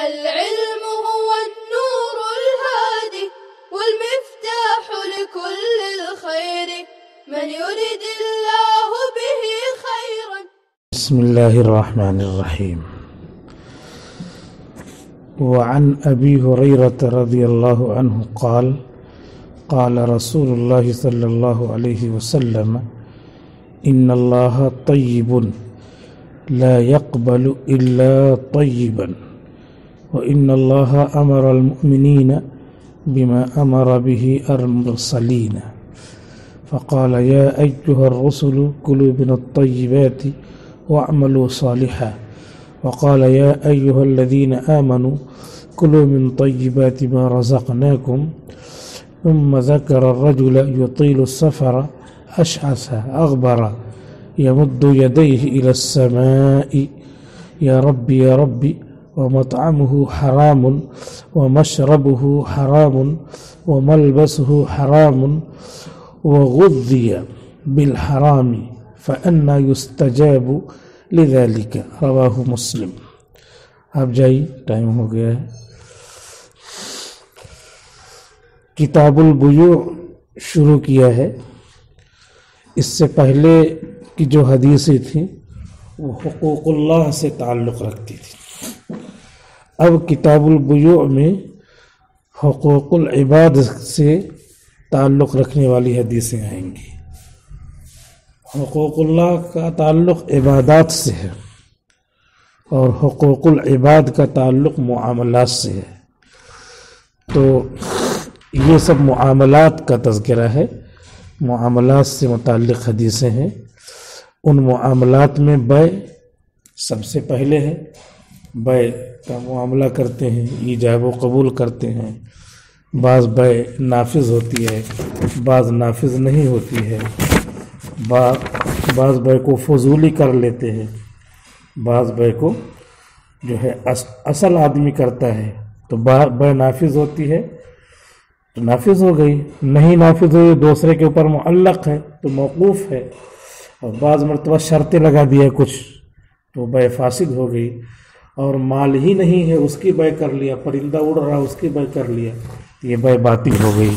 العلم هو النور الهادي والمفتاح لكل الخير من يريد الله به خيرا. بسم الله الرحمن الرحيم. وعن أبي هريرة رضي الله عنه قال قال رسول الله صلى الله عليه وسلم إن الله طيب لا يقبل إلا طيبا وإن الله أمر المؤمنين بما أمر به المرسلين فقال يا أيها الرسل كلوا من الطيبات واعملوا صالحا وقال يا أيها الذين آمنوا كلوا من طيبات ما رزقناكم ثم ذكر الرجل يطيل السفر أشعث أغبر يمد يديه إلى السماء يا ربي يا ربي ومطعمه حرام ومشربه حرام وملبسه حرام وغذي بالحرام فأنى يستجاب لذلك رواہ مسلم. اب جائیے، ٹائم ہو گیا ہے. کتاب البیوع شروع کیا ہے. اس سے پہلے کی جو حدیثیں تھیں وہ حقوق اللہ سے تعلق رکھتی تھی. اب کتاب البیوع میں حقوق العباد سے تعلق رکھنے والی حدیثیں آئیں گی. حقوق اللہ کا تعلق عبادات سے ہے اور حقوق العباد کا تعلق معاملات سے ہے. تو یہ سب معاملات کا تذکرہ ہے، معاملات سے متعلق حدیثیں ہیں. ان معاملات میں بیع سب سے پہلے ہے. بیع کا معاملہ کرتے ہیں، ایجاب و قبول کرتے ہیں. بعض بیع نافذ ہوتی ہے، بعض نافذ نہیں ہوتی ہے. بعض بیع کو فضولی کر لیتے ہیں، بعض بیع کو جو ہے اصل آدمی کرتا ہے. تو بیع نافذ ہوتی ہے تو نافذ ہو گئی، نہیں نافذ ہوئی دوسرے کے اوپر معلق ہے تو موقوف ہے. اور بعض مرتبہ شرطیں لگا دیا کچھ تو بیع فاسد ہو گئی. اور مال ہی نہیں ہے اس کی بیع کر لیا، پرندہ اڑ رہا اس کی بیع کر لیا، یہ بیع باطل ہو گئی.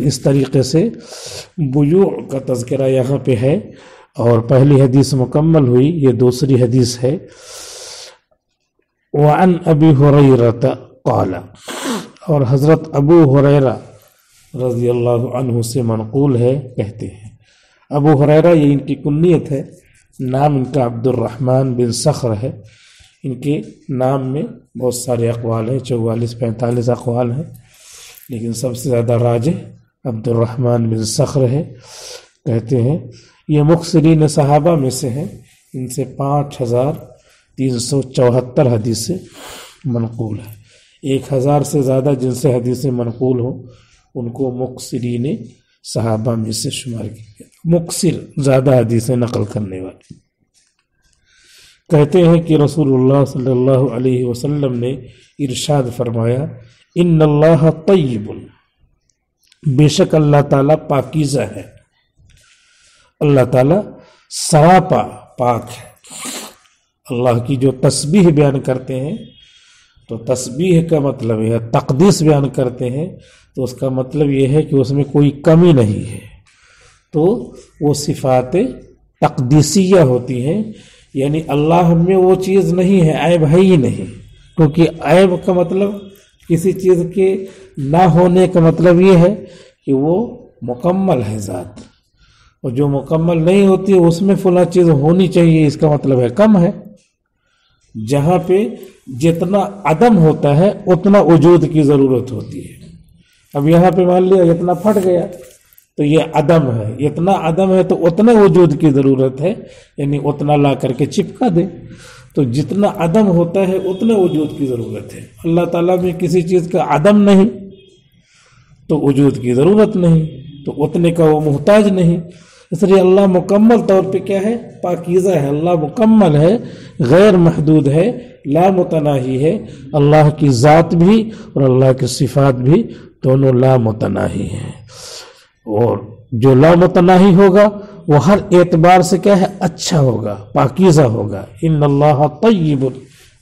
اس طریقے سے بیوع کا تذکرہ یہاں پہ ہے. اور پہلی حدیث مکمل ہوئی، یہ دوسری حدیث ہے. وعن ابی ہریرہ قال، اور حضرت ابو ہریرہ رضی اللہ عنہ سے منقول ہے، کہتے ہیں. ابو ہریرہ یہ ان کی کنیت ہے، نام ان کا عبد الرحمن بن صخر ہے. ان کے نام میں بہت سارے اقوال ہیں، 44-45 اقوال ہیں، لیکن سب سے زیادہ راجح عبد الرحمن بن صخر ہے. کہتے ہیں یہ مکثرین صحابہ میں سے ہیں. ان سے 5374 حدیثیں منقول ہیں. 1000 سے زیادہ جن سے حدیثیں منقول ہوں ان کو مکثرین صحابہ میں سے شمار کیا گیا. مکثر زیادہ حدیثیں نقل کرنے والے. کہتے ہیں کہ رسول اللہ صلی اللہ علیہ وسلم نے ارشاد فرمایا ان اللہ طیب، بے شک اللہ تعالیٰ پاکیزہ ہے. اللہ تعالیٰ سراپا پاک ہے. اللہ کی جو تسبیح بیان کرتے ہیں تو تسبیح کا مطلب ہے، تقدیس بیان کرتے ہیں تو اس کا مطلب یہ ہے کہ اس میں کوئی کمی نہیں ہے. تو وہ صفات تقدیسیہ ہوتی ہیں، یعنی اللہ میں وہ چیز نہیں ہے، عیب ہے ہی نہیں. کیونکہ عیب کا مطلب کسی چیز کے نہ ہونے کا مطلب یہ ہے کہ وہ مکمل ہے ذات، اور جو مکمل نہیں ہوتی ہے اس میں فلاں چیز ہونی چاہیے، اس کا مطلب ہے کم ہے. جہاں پہ جتنا عدم ہوتا ہے اتنا وجود کی ضرورت ہوتی ہے. اب یہاں پہ مان لیا اتنا پھٹ گیا تو یہ عدم ہے، اتنا عدم ہے تو اتنا وجود کی ضرورت ہے، یعنی اتنا لا کر کے چپکا دے. تو جتنا عدم ہوتا ہے اتنا وجود کی ضرورت ہے. اللہ تعالیٰ میں کسی چیز کا عدم نہیں تو وجود کی ضرورت نہیں، تو اتنے کا وہ محتاج نہیں. اس لیے اللہ مکمل طور پہ کیا ہے؟ پاکیزہ ہے. اللہ مکمل ہے، غیر محدود ہے، لا متناہی ہے. اللہ کی ذات بھی اور اللہ کی صفات بھی دونوں لا متناہی ہیں. اور جو لا متناہی ہوگا وہ ہر اعتبار سے کیا ہے؟ اچھا ہوگا، پاکیزہ ہوگا. ان اللہ طیب،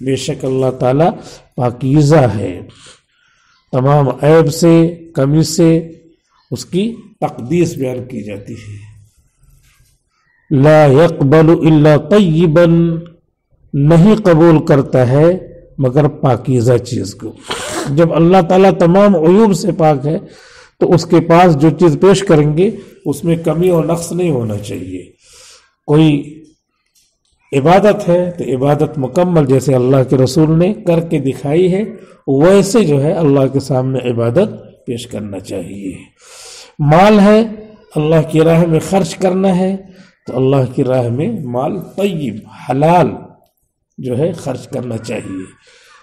بے شک اللہ تعالیٰ پاکیزہ ہے، تمام عیب سے، کمی سے اس کی تقدیس بیان کی جاتی ہے۔ لا يقبل الا طیبا، نہیں قبول کرتا ہے مگر پاکیزہ چیز کو۔ جب اللہ تعالیٰ تمام عیوب سے پاک ہے تو اس کے پاس جو چیز پیش کریں گے اس میں کمی اور نقص نہیں ہونا چاہیے۔ کوئی عبادت ہے تو عبادت مکمل جیسے اللہ کے رسول نے کر کے دکھائی ہے ویسے جو ہے اللہ کے سامنے عبادت پیش کرنا چاہیے۔ مال ہے اللہ کی راہ میں خرچ کرنا ہے تو اللہ کی راہ میں مال طیب حلال جو ہے خرچ کرنا چاہیے۔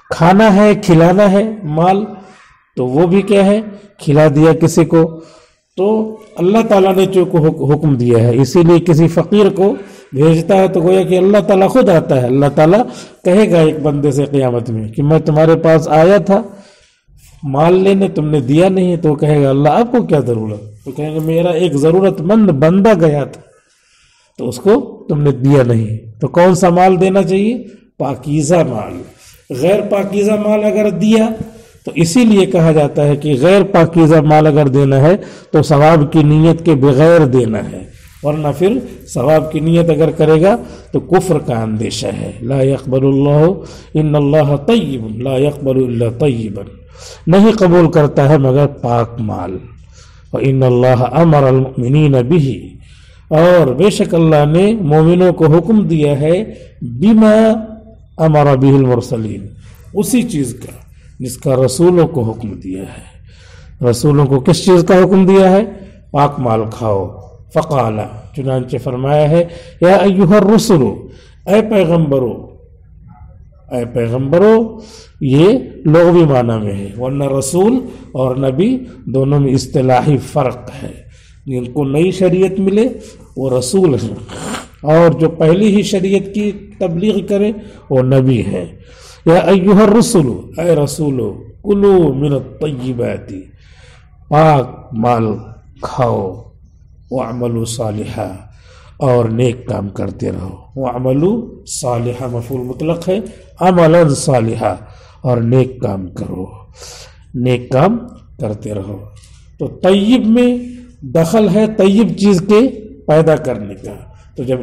کھانا ہے، کھلانا ہے مال، تو وہ بھی کیا ہے، کھلا دیا کسی کو تو اللہ تعالیٰ نے جو حکم دیا ہے۔ اسی لیے کسی فقیر کو بھیجتا ہے تو گویا کہ اللہ تعالیٰ خود آتا ہے۔ اللہ تعالیٰ کہے گا ایک بندے سے قیامت میں کہ میں تمہارے پاس آیا تھا مال لینے، تم نے دیا نہیں، تو کہے گا اللہ آپ کو کیا ضرورت؟ تو کہیں گے میرا ایک ضرورت مند بندہ گیا تھا تو اس کو تم نے دیا نہیں۔ تو کون سا مال دینا چاہیے؟ پاکیزہ مال۔ غیر پاکیزہ مال اگر دیا تو اسی لیے کہا جاتا ہے کہ غیر پاکیزہ مال اگر دینا ہے تو ثواب کی نیت کے بغیر دینا ہے، ورنہ پھر ثواب کی نیت اگر کرے گا تو کفر کا اندیشہ ہے۔ لا يقبل اللہ ان اللہ طیب لا يقبل الا طیبا، نہیں قبول کرتا ہے مگر پاک مال۔ وان اللہ امر المؤمنین بہ، اور بے شک اللہ نے مومنوں کو حکم دیا ہے بما امر بہ المرسلین، اسی چیز کا جس کا رسولوں کو حکم دیا ہے۔ رسولوں کو کس چیز کا حکم دیا ہے؟ پاک مال کھاؤ۔ فقال، چنانچہ فرمایا ہے یا ایھا الرسل، اے پیغمبرو، اے پیغمبرو، یہ لغوی معنی میں ہے، ورنہ رسول اور نبی دونوں میں اصطلاحی فرق ہے۔ جن کو نئی شریعت ملے وہ رسول ہیں، اور جو پہلی ہی شریعت کی تبلیغ کرے وہ نبی ہے۔ یا ایھا الرسل، اے رسولو، کلو من الطیبات، پاک مال کھاؤ، واعملوا صالحا، اور نیک کام کرتے رہو۔ واعملوا صالحا مفعول مطلق ہے، عملا صالحا، اور نیک کام کرو، نیک کام کرتے رہو۔ تو طیب میں دخل ہے طیب چیز کے پیدا کرنے کا، تو جب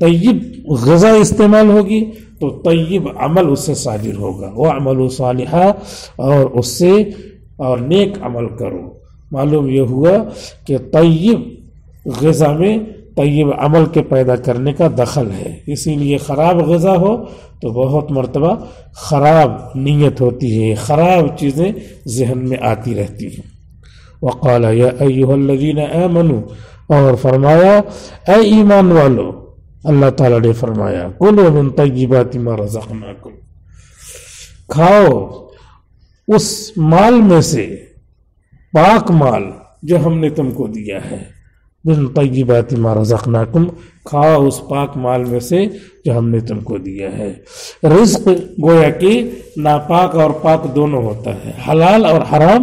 طیب غذا استعمال ہوگی تو طیب عمل اس سے صادر ہوگا۔ وَعْمَلُوا صَالِحًا، اور اس سے اور نیک عمل کرو۔ معلوم یہ ہوا کہ طیب غذا میں طیب عمل کے پیدا کرنے کا دخل ہے، اسی لیے خراب غذا ہو تو بہت مرتبہ خراب نیت ہوتی ہے، خراب چیزیں ذہن میں آتی رہتی ہیں۔ وقال یا ایھا الذین آمنوا، اور فرمایا اے ایمان والو، اللہ تعالیٰ نے فرمایا کلوا من طیبات ما رزقناکم، کھاؤ اس مال میں سے، پاک مال جو ہم نے تم کو دیا ہے، من طیبات ما رزقناکم، کھاؤ اس پاک مال میں سے جو ہم نے تم کو دیا ہے۔ رزق گویا کہ ناپاک اور پاک دونوں ہوتا ہے، حلال اور حرام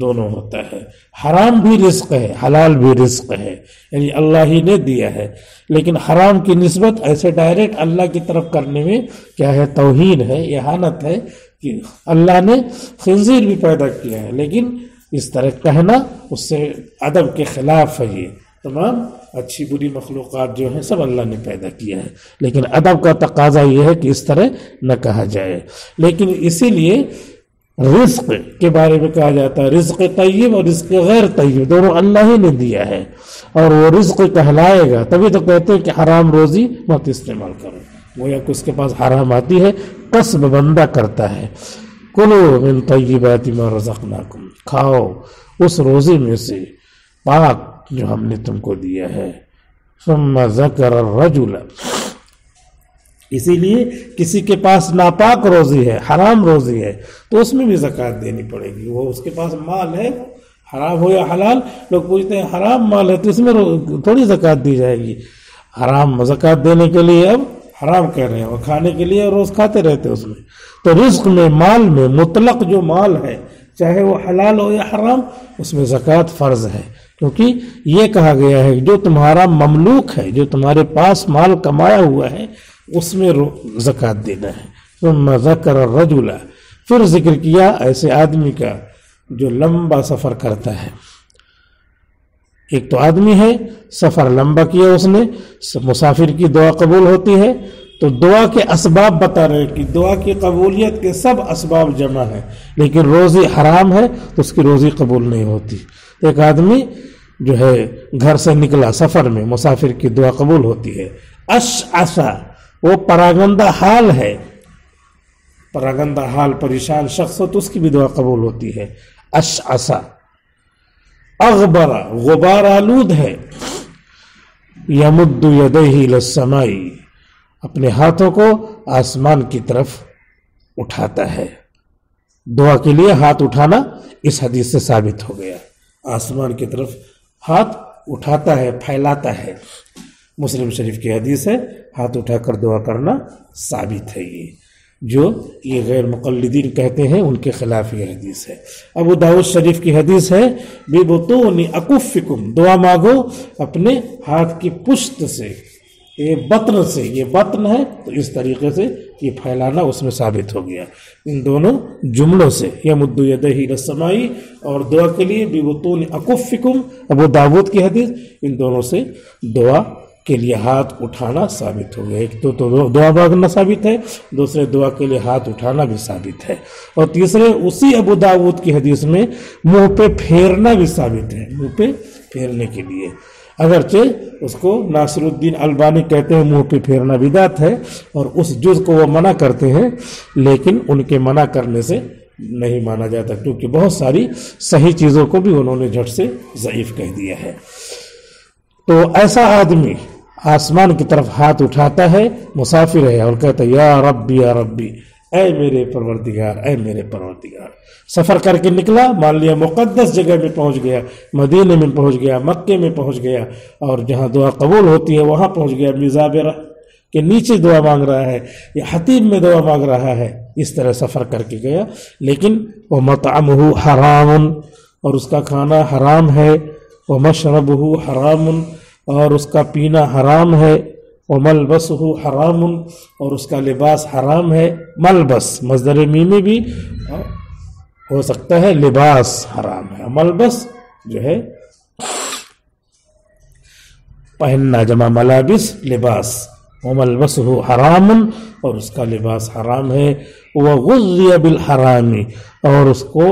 دونوں ہوتا ہے۔ حرام بھی رزق ہے، حلال بھی رزق ہے، یعنی اللہ ہی نے دیا ہے، لیکن حرام کی نسبت ایسے ڈائریکٹ اللہ کی طرف کرنے میں کیا ہے، توہین ہے، اہانت ہے کہ اللہ نے خنزیر بھی پیدا کیا ہے، لیکن اس طرح کہنا اس سے ادب کے خلاف ہے۔ یہ تمام اچھی بری مخلوقات جو ہیں سب اللہ نے پیدا کیا ہے، لیکن ادب کا تقاضا یہ ہے کہ اس طرح نہ کہا جائے۔ لیکن اسی لیے رزق کے بارے میں کہا جاتا ہے رزق طیب اور رزق غیر طیب دونوں اللہ ہی نے دیا ہے، اور وہ رزق کہلائے گا، تبھی تو کہتے ہیں کہ حرام روزی مت استعمال کرو، گویا کہ اس کے پاس حرام آتی ہے، کسب بندہ کرتا ہے۔ کلو من طیبات ما رزقناکم، کھاؤ اس روزی میں سے پاک جو ہم نے تم کو دیا ہے۔ ثم ذکر الرجل، اسی لیے کسی کے پاس ناپاک روزی ہے، حرام روزی ہے، تو اس میں بھی زکوٰۃ دینی پڑے گی۔ وہ اس کے پاس مال ہے، حرام ہو یا حلال، لوگ پوچھتے ہیں حرام مال ہے تو اس میں تھوڑی زکوٰۃ دی جائے گی۔ حرام زکوٰۃ دینے کے لیے اب حرام کہہ رہے ہیں، وہ کھانے کے لیے روز کھاتے رہتے اس میں۔ تو رزق میں، مال میں، مطلق جو مال ہے چاہے وہ حلال ہو یا حرام، اس میں زکوٰۃ فرض ہے، کیونکہ یہ کہا گیا ہے جو تمہارا مملوک ہے، جو تمہارے پاس مال کمایا ہوا ہے، اس میں زکوٰۃ دینا ہے۔ ثم ذکر الرجل، پھر ذکر کیا ایسے آدمی کا جو لمبا سفر کرتا ہے. ایک تو آدمی ہے سفر لمبا کیا اس نے، مسافر کی دعا قبول ہوتی ہے، تو دعا کے اسباب بتا رہے کہ دعا کی قبولیت کے سب اسباب جمع ہیں، لیکن روزی حرام ہے تو اس کی روزی قبول نہیں ہوتی. ایک آدمی جو ہے گھر سے نکلا سفر میں، مسافر کی دعا قبول ہوتی ہے. اشعثا، وہ پراگندہ حال ہے، پراگندہ حال پریشان شخص ہو تو اس کی بھی دعا قبول ہوتی ہے. اشعثا. اغبرا، غبار آلود ہے. یمد یدیہ الی السماء، اپنے ہاتھوں کو آسمان کی طرف اٹھاتا ہے. دعا کے لیے ہاتھ اٹھانا اس حدیث سے ثابت ہو گیا. آسمان کی طرف ہاتھ اٹھاتا ہے، پھیلاتا ہے. مسلم شریف کی حدیث ہے، ہاتھ اٹھا کر دعا کرنا ثابت ہے. یہ غیر مقلدین کہتے ہیں ان کے خلاف یہ حدیث ہے. ابو داؤد شریف کی حدیث ہے بِبُطُونِ أَكُفِّكُمْ، دعا مانگو اپنے ہاتھ کی پشت سے، یہ بطن سے، یہ بطن ہے تو اس طریقے سے یہ پھیلانا اس میں ثابت ہو گیا. ان دونوں جملوں سے یمد یدیہ الی السماء اور دعا کے لیے بِبُطُونِ أَكُفِّكُمْ، ابو داؤد کی حدیث، ان دونوں سے دعا کے لیے ہاتھ اٹھانا ثابت ہو گیا. ایک تو دعا مانگنا ثابت ہے، دوسرے دعا کے لیے ہاتھ اٹھانا بھی ثابت ہے، اور تیسرے اسی ابو داؤد کی حدیث میں منہ پہ پھیرنا بھی ثابت ہے. منہ پہ پھیرنے کے لیے، اگرچہ اس کو ناصر الدین البانی کہتے ہیں منہ پہ پھیرنا بدعت ہے اور اس جز کو وہ منع کرتے ہیں، لیکن ان کے منع کرنے سے نہیں مانا جاتا کیونکہ بہت ساری صحیح چیزوں کو بھی انہوں نے جھٹ سے ضعیف کہہ دیا ہے. تو ایسا آدمی آسمان کی طرف ہاتھ اٹھاتا ہے، مسافر ہے، اور کہتا ہے یا ربی یا ربی، اے میرے پروردگار، اے میرے پروردگار. سفر کر کے نکلا، مان لیا مقدس جگہ میں پہنچ گیا، مدینے میں پہنچ گیا، مکے میں پہنچ گیا، اور جہاں دعا قبول ہوتی ہے وہاں پہنچ گیا. میزابرہ کے نیچے دعا مانگ رہا ہے یا حتیب میں دعا مانگ رہا ہے، اس طرح سفر کر کے گیا. لیکن وہ مطعمہ حرام، اور اس کا کھانا حرام ہے. ومشربہ حرام، اور اس کا پینا حرام ہے. وملبسہ حرام، اور اس کا لباس حرام ہے. ملبس مصدر میمی بھی ہو سکتا ہے، لباس حرام ہے. ملبس جو ہے پہننا، جمع ملابس لباس. وملبسہ حرام، اور اس کا لباس حرام ہے. وغذی بالحرام، اور اس کو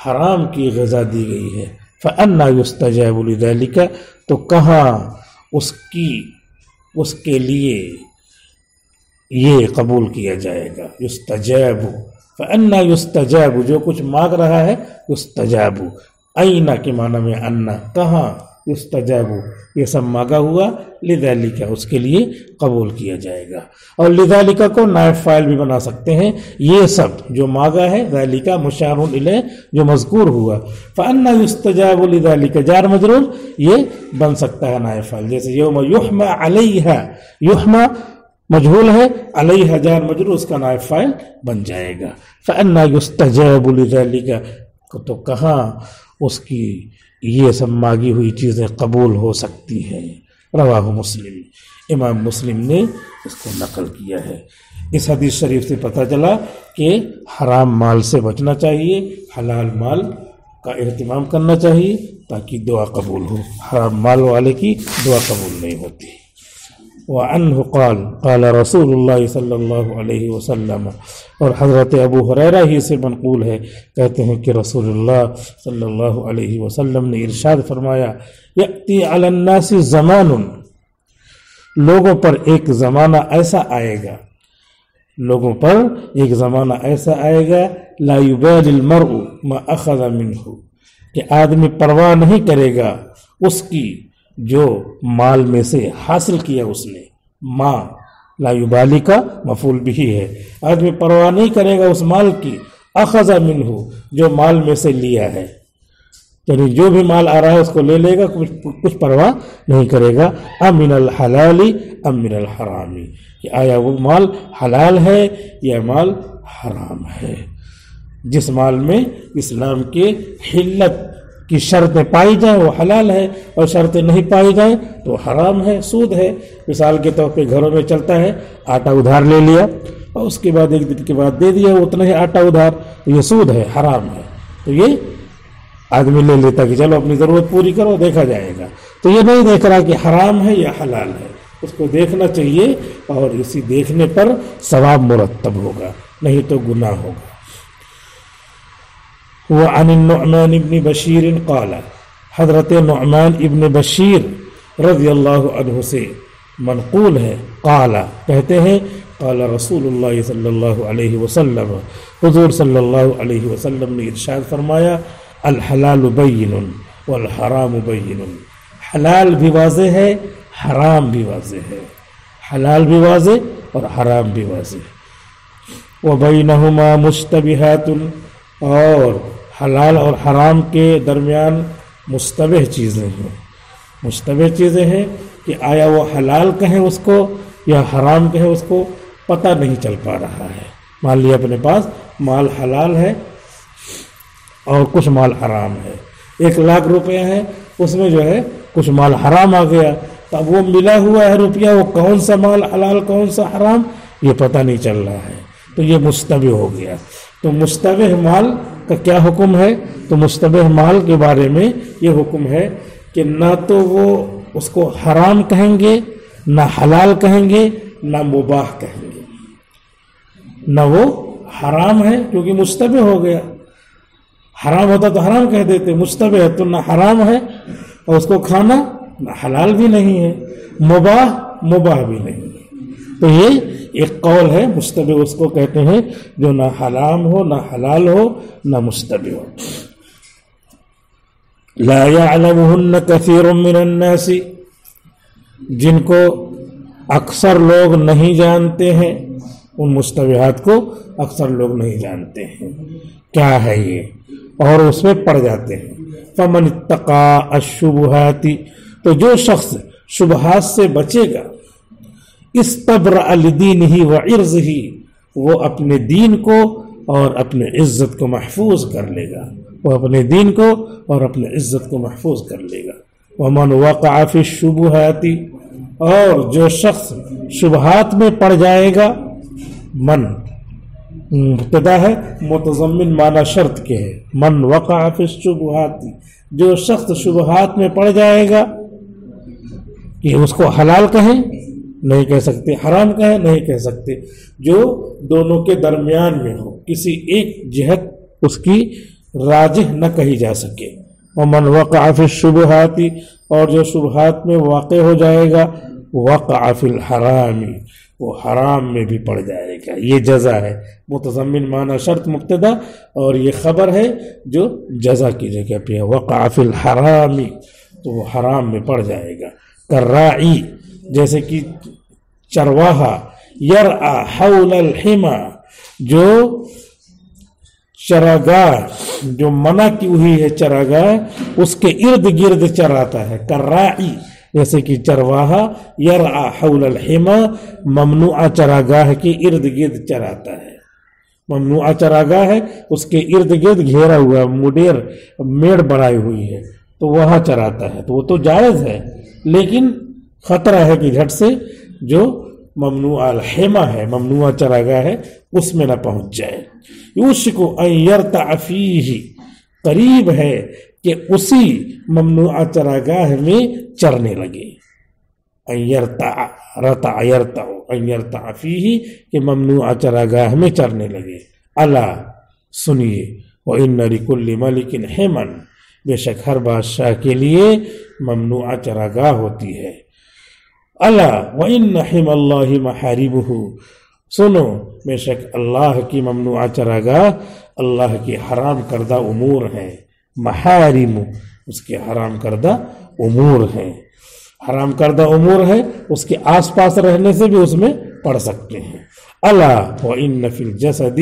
حرام کی غذا دی گئی ہے. فَأَنَّا يُسْتَجَابُ لِذَلِكَ، تو کہاں اس کے لیے یہ قبول کیا جائے گا. یستجاب، فَأَنَّا يُسْتَجَابُ، جو کچھ مانگ رہا ہے یستجاب. اینا کے معنی میں انا، کہاں. یستجاب، یہ سب مانگا ہوا، لذالک، اس کے لیے قبول کیا جائے گا. اور لذالک کو نائب فاعل بھی بنا سکتے ہیں. یہ سب جو مانگا ہے، ذالک مشار الیہ جو مذکور ہوا. فانا یستجاب لذالک، جار مجرور یہ بن سکتا ہے نائب فاعل، جیسے یوم یحمى علیہ، یحمى مجہول ہے، علیہ جار مجرور، اس کا نائب فاعل بن جائے گا. فانا یستجاب لذالک، تو کہاں اس کی یہ سب مانگی ہوئی چیزیں قبول ہو سکتی ہیں. رواہ مسلم، امام مسلم نے اس کو نقل کیا ہے. اس حدیث شریف سے پتہ چلا کہ حرام مال سے بچنا چاہیے، حلال مال کا اہتمام کرنا چاہیے تاکہ دعا قبول ہو. حرام مال والے کی دعا قبول نہیں ہوتی. وعنہ قال قال رسول اللہ صلی اللہ علیہ وسلم، اور حضرت ابو ہریرہ ہی سے منقول ہے، کہتے ہیں کہ رسول اللہ صلی اللہ علیہ وسلم نے ارشاد فرمایا، یأتی علی الناس زمان، لوگوں پر ایک زمانہ ایسا آئے گا، لوگوں پر ایک زمانہ ایسا آئے گا، لا یبالی المرء ما اخذ منہ، کہ آدمی پرواہ نہیں کرے گا اس کی جو مال میں سے حاصل کیا اس نے. ما لا یبالی کا مفعول بھی ہے، آدمی پرواہ نہیں کرے گا اس مال کی، اخذ منہ جو مال میں سے لیا ہے، یعنی جو بھی مال آ رہا ہے اس کو لے لے گا، کچھ پرواہ نہیں کرے گا. امن الحلال ام من الحرام، کہ آیا وہ مال حلال ہے یا مال حرام ہے. جس مال میں اسلام کے حلت کی شرطیں پائی جائیں وہ حلال ہے، اور شرطیں نہیں پائی جائیں تو حرام ہے، سود ہے. مثال کے طور پہ گھروں میں چلتا ہے، آٹا ادھار لے لیا اور اس کے بعد ایک دن کے بعد دے دیا اتنا ہی آٹا ادھار، تو یہ سود ہے، حرام ہے. تو یہ آدمی لے لیتا کہ چلو اپنی ضرورت پوری کرو، دیکھا جائے گا. تو یہ نہیں دیکھ رہا کہ حرام ہے یا حلال ہے، اس کو دیکھنا چاہیے اور اسی دیکھنے پر ثواب مرتب ہوگا، نہیں تو گناہ ہوگا. وعن النعمان بن بشیر قال، حضرت نعمان ابن بشیر رضی اللہ عنہ سے منقول ہے، قال کہتے ہیں قال رسول اللہ صلی اللہ علیہ وسلم، حضور صلی اللہ علیہ وسلم نے ارشاد فرمایا، الحلال بین والحرام بین، حلال بھی واضح ہے، حرام بھی واضح ہے. حلال بھی واضح اور حرام بھی واضح. وبینہما مشتبہات، اور حلال اور حرام کے درمیان مشتبہ چیزیں ہیں. مشتبہ چیزیں ہیں کہ آیا وہ حلال کہیں اس کو یا حرام کہیں اس کو، پتہ نہیں چل پا رہا ہے. مان لیا اپنے پاس مال حلال ہے اور کچھ مال حرام ہے، 1,00,000 روپے ہیں، اس میں جو ہے کچھ مال حرام آ گیا، تو اب وہ ملا ہوا ہے روپیہ، وہ کون سا مال حلال کون سا حرام یہ پتہ نہیں چل رہا ہے، تو یہ مشتبہ ہو گیا. تو مشتبہ مال کا کیا حکم ہے؟ تو مشتبہ مال کے بارے میں یہ حکم ہے کہ نہ تو وہ اس کو حرام کہیں گے، نہ حلال کہیں گے، نہ مباح کہیں گے. نہ وہ حرام ہے کیونکہ مشتبہ ہو گیا، حرام ہوتا تو حرام کہہ دیتے، مشتبہ ہے تو نہ حرام ہے اور اس کو کھانا نہ حلال بھی نہیں ہے، مباح بھی نہیں ہے. تو یہ ایک قول ہے، مشتبہ اس کو کہتے ہیں جو نہ حرام ہو نہ حلال ہو نہ مشتبہ ہو. لا يعلمهن كثير من الناس، جن کو اکثر لوگ نہیں جانتے ہیں، ان مشتبہات کو اکثر لوگ نہیں جانتے ہیں کیا ہے یہ، اور اس میں پڑ جاتے ہیں. فمن اتقى الشبہات، تو جو شخص شبہات سے بچے گا، استبرأ لدینہ وعرضہ، وہ اپنے دین کو اور اپنے عزت کو محفوظ کر لے گا، وہ اپنے دین کو اور اپنے عزت کو محفوظ کر لے گا. ومن وقع فی الشبہات، اور جو شخص شبہات میں پڑ جائے گا، من مبتدا ہے، متضمن معنی شرط کے ہے، من وقع فی الشبہات، جو شخص شبہات میں پڑ جائے گا، کہ اس کو حلال کہیں نہیں کہہ سکتے، حرام کہیں نہیں کہہ سکتے، جو دونوں کے درمیان میں ہو، کسی ایک جہت اس کی راجح نہ کہی جا سکے. ومن وقع فی الشبہات، اور جو شبہات میں واقع ہو جائے گا، وقع فی الحرام، وہ حرام میں بھی پڑ جائے گا. یہ جزا ہے، متضمن معنی شرط مبتدا، اور یہ خبر ہے جو جزا کی جگہ پہ ہے. وقع فی الحرام، تو وہ حرام میں پڑ جائے گا. کراعی، جیسے کہ چرواہا، یرعا حول الحما، جو چراگاہ جو منع کی ہوئی ہے چراگاہ اس کے ارد گرد چراتا ہے. کراعی جیسے کہ چرواہا، یرعا حول الحما، ممنوعہ چراگاہ کے ارد گرد چراتا ہے. ممنوعہ چراگاہ ہے، اس کے ارد گرد گھیرا ہوا میڑ بنائی ہوئی ہے، تو وہاں چراتا ہے، تو وہ تو جائز ہے، لیکن خطرہ ہے کہ جھٹ سے جو ممنوع الحما ہے، ممنوع چراگاہ ہے، اس میں نہ پہنچ جائے. یوشک ان یرتع فیہ، قریب ہے کہ اسی ممنوع چراگاہ میں چرنے لگے. ان یرتع، رتع یرتع، ان یرتع فیہ، کہ ممنوع چراگاہ میں چرنے لگے. الا، سنیے، وَإِنَّ لِكُلِّ مَلِكٍ حِمًا، بے شک ہر بادشاہ کے لیے ممنوع چراگاہ ہوتی ہے. الا وَإِنَّ حِمَ اللَّهِ مَحَارِبُهُ، سنو بے شک اللہ کی ممنوع چراگاہ اللہ کی حرام کردہ امور ہیں. محارم، اس کے حرام کردہ امور ہیں. حرام کردہ امور ہے، اس کے آس پاس رہنے سے بھی اس میں پڑ سکتے ہیں. الا وَإِنَّ فِي الْجَسَدِ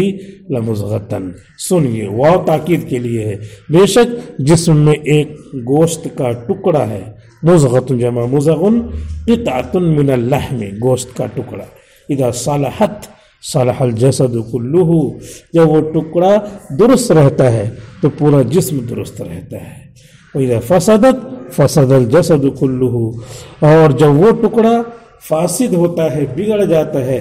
لَمُضْغَةً، سنیے، واو تاکید کے لیے ہے، بے شک جسم میں ایک گوشت کا ٹکڑا ہے. مضغۃ جمع مضغن، قطعۃ من اللحم، گوشت کا ٹکڑا. اذا صلحت صلح الجسد کلہ، جب وہ ٹکڑا درست رہتا ہے تو پورا جسم درست رہتا ہے. وَإِذَا فَسَدَتْ فَسَدَ الْجَسَدُ كُلُّهُ، اور جب وہ ٹکڑا فاسد ہوتا ہے، بگڑ جاتا ہے،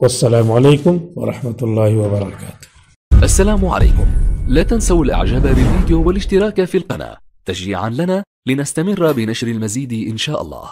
والسلام عليكم ورحمة الله وبركاته. السلام عليكم. لا تنسوا الاعجاب بالفيديو والاشتراك في القناة تشجيعا لنا لنستمر بنشر المزيد إن شاء الله.